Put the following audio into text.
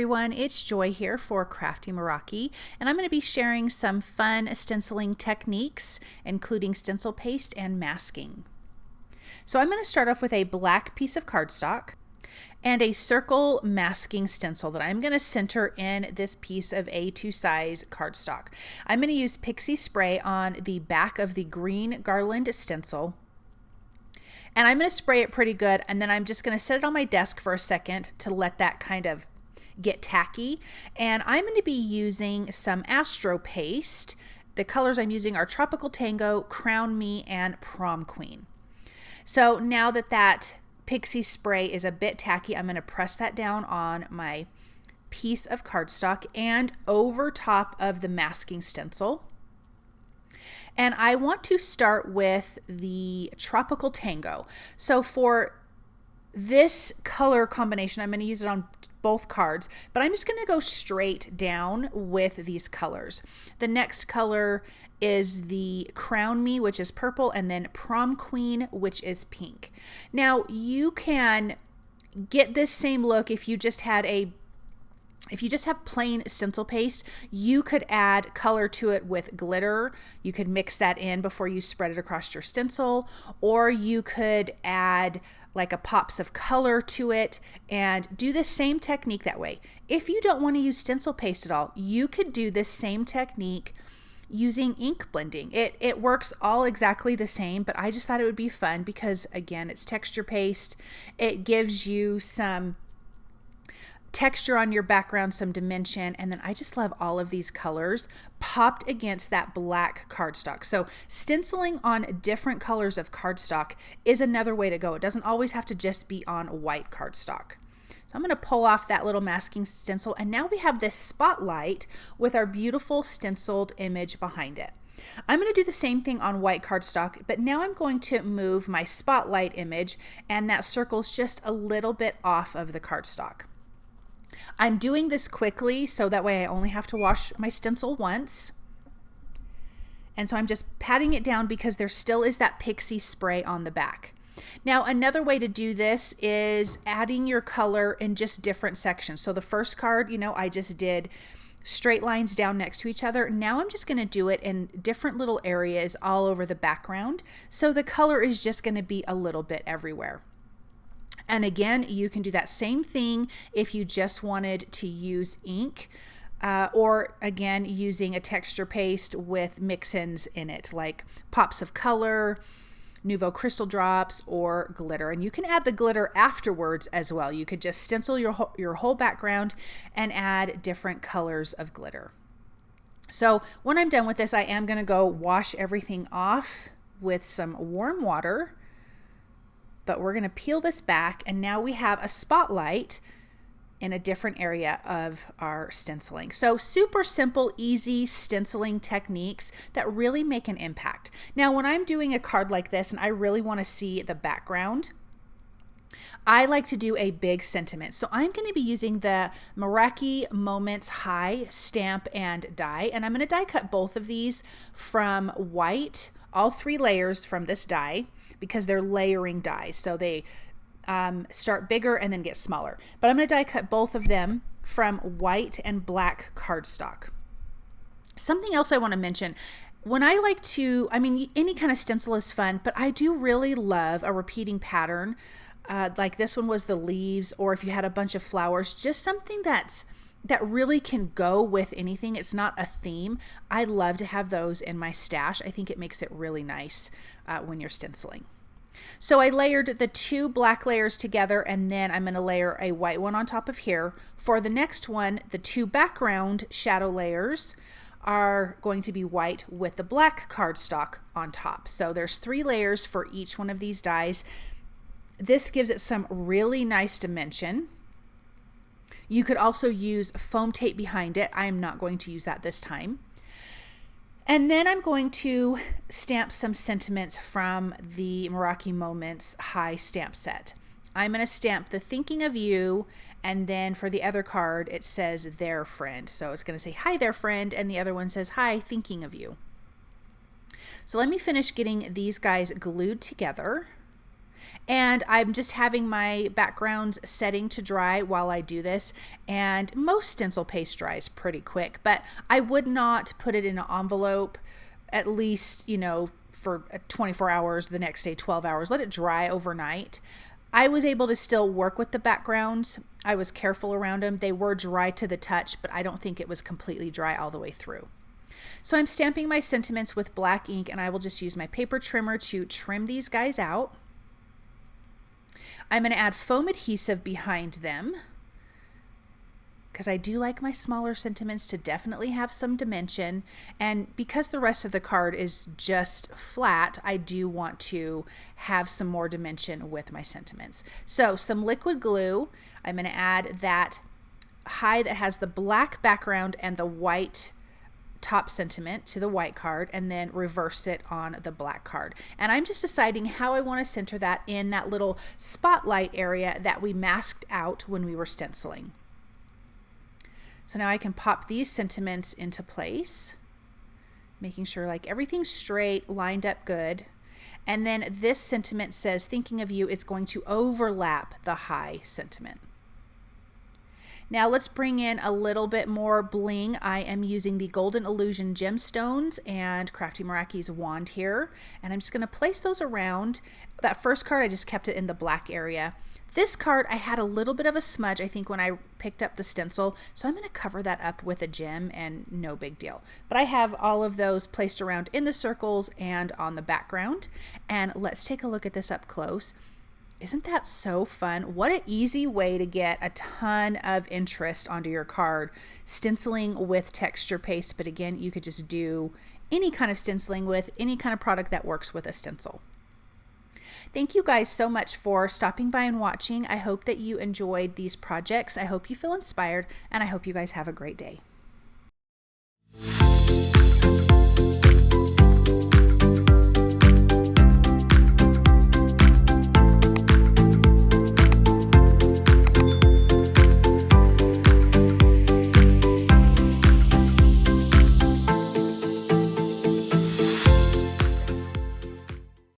everyone, it's Joy here for Crafty Meraki, and I'm going to be sharing some fun stenciling techniques, including stencil paste and masking. So I'm going to start off with a black piece of cardstock and a circle masking stencil that I'm going to center in this piece of A2 size cardstock. I'm going to use Pixie spray on the back of the green garland stencil. And I'm going to spray it pretty good, and then I'm just going to set it on my desk for a second to let that kind of get tacky. And I'm going to be using some Astro paste. The colors I'm using are Tropical Tango, Crown Me, and Prom Queen. So now that that Pixie spray is a bit tacky, I'm going to press that down on my piece of cardstock and over top of the masking stencil. And I want to start with the Tropical Tango. So for this color combination, I'm going to use it on both cards, but I'm just going to go straight down with these colors. The next color is the Crown Me, which is purple, and then Prom Queen, which is pink. Now you can get this same look if you just have plain stencil paste. You could add color to it with glitter. You could mix that in before you spread it across your stencil, or you could add like a pops of color to it and do the same technique that way. If you don't want to use stencil paste at all, you could do this same technique using ink blending. It works all exactly the same, but I just thought it would be fun because, again, it's texture paste. It gives you some texture on your background, some dimension, and then I just love all of these colors popped against that black cardstock. So stenciling on different colors of cardstock is another way to go. It doesn't always have to just be on white cardstock. So I'm going to pull off that little masking stencil, and now we have this spotlight with our beautiful stenciled image behind it. I'm going to do the same thing on white cardstock, but now I'm going to move my spotlight image, and that circle's just a little bit off of the cardstock. I'm doing this quickly so that way I only have to wash my stencil once. And so I'm just patting it down because there still is that Pixie spray on the back. Now another way to do this is adding your color in just different sections. So the first card, I just did straight lines down next to each other. Now I'm just going to do it in different little areas all over the background. So the color is just going to be a little bit everywhere. And again, you can do that same thing if you just wanted to use ink, or again, using a texture paste with mix-ins in it, like pops of color, Nouveau crystal drops, or glitter. And you can add the glitter afterwards as well. You could just stencil your whole background and add different colors of glitter. So when I'm done with this, I am going to go wash everything off with some warm water. But we're going to peel this back, and now we have a spotlight in a different area of our stenciling. So super simple, easy stenciling techniques that really make an impact. Now, when I'm doing a card like this and I really want to see the background, I like to do a big sentiment. So I'm going to be using the Meraki Moments High stamp and die, and I'm going to die cut both of these from white, all 3 layers from this die, because they're layering dies. So they start bigger and then get smaller. But I'm going to die cut both of them from white and black cardstock. Something else I want to mention, when I like to, any kind of stencil is fun, but I do really love a repeating pattern. Like this one was the leaves, or if you had a bunch of flowers, just something that really can go with anything. It's not a theme. I love to have those in my stash. I think it makes it really nice when you're stenciling. So I layered the 2 black layers together, and then I'm going to layer a white one on top of here. For the next one, the 2 background shadow layers are going to be white with the black cardstock on top. So there's 3 layers for each one of these dies. This gives it some really nice dimension. You could also use foam tape behind it. I am not going to use that this time. And then I'm going to stamp some sentiments from the Meraki Moments High stamp set. I'm going to stamp the Thinking of You, and then for the other card it says Their Friend. So it's going to say Hi There Friend, and the other one says Hi Thinking of You. So let me finish getting these guys glued together. And I'm just having my backgrounds setting to dry while I do this. And most stencil paste dries pretty quick, but I would not put it in an envelope at least, you know, for 24 hours, the next day 12 hours. Let it dry overnight. I was able to still work with the backgrounds. I was careful around them. They were dry to the touch, but I don't think it was completely dry all the way through. So I'm stamping my sentiments with black ink, and I will just use my paper trimmer to trim these guys out. I'm going to add foam adhesive behind them because I do like my smaller sentiments to definitely have some dimension. And because the rest of the card is just flat, I do want to have some more dimension with my sentiments. So some liquid glue. I'm going to add that high that has the black background and the white top sentiment to the white card, and then reverse it on the black card. And I'm just deciding how I want to center that in that little spotlight area that we masked out when we were stenciling. So now I can pop these sentiments into place, making sure like everything's straight, lined up good. And then this sentiment says, thinking of you, is going to overlap the high sentiment. Now let's bring in a little bit more bling. I am using the Golden Illusion gemstones and Crafty Meraki's wand here, and I'm just going to place those around. That first card, I just kept it in the black area. This card, I had a little bit of a smudge, I think, when I picked up the stencil, so I'm going to cover that up with a gem, and no big deal. But I have all of those placed around in the circles and on the background. And let's take a look at this up close. Isn't that so fun? What an easy way to get a ton of interest onto your card, stenciling with texture paste. But again, you could just do any kind of stenciling with any kind of product that works with a stencil. Thank you guys so much for stopping by and watching. I hope that you enjoyed these projects. I hope you feel inspired, and I hope you guys have a great day.